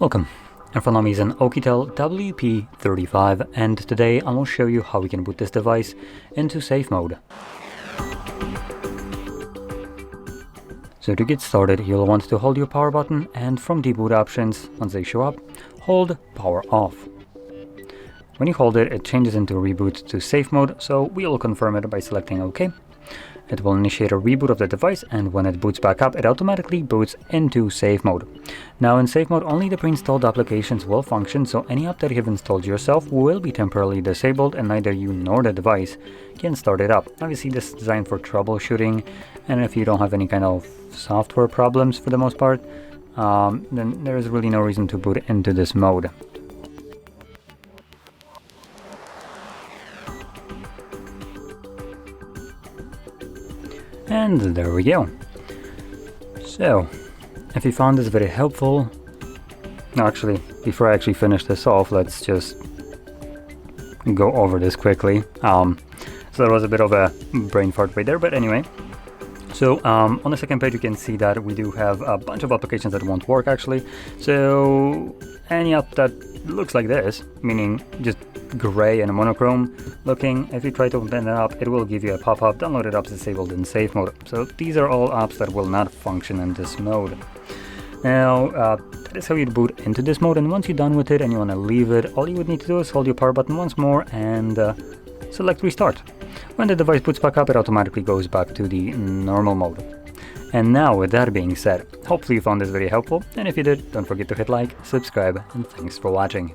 Welcome. In front of me is an OUKITEL WP35, and today I will show you how we can boot this device into safe mode. So to get started, you'll want to hold your power button, and from the boot options, once they show up, hold power off. When you hold it, it changes into reboot to safe mode, so we'll confirm it by selecting OK. It will initiate a reboot of the device, and when it boots back up, it automatically boots into safe mode. Now in safe mode, only the pre-installed applications will function, so any app that you have installed yourself will be temporarily disabled, and neither you nor the device can start it up. Obviously this is designed for troubleshooting, and if you don't have any kind of software problems for the most part, then there is really no reason to boot into this mode. And there we go. So, if you found this very helpful, actually, before I actually finish this off, let's just go over this quickly. So that was a bit of a brain fart right there, but anyway. So on the second page you can see that we do have a bunch of applications that won't work actually. So any app that looks like this, meaning just gray and monochrome looking, if you try to open it up, it will give you a pop-up, downloaded apps disabled in safe mode. So these are all apps that will not function in this mode. Now that is how you boot into this mode, and once you're done with it and you want to leave it, all you would need to do is hold your power button once more and select restart. When the device boots back up, it automatically goes back to the normal mode. And now, with that being said, hopefully you found this very helpful, and if you did, don't forget to hit like, subscribe, and thanks for watching.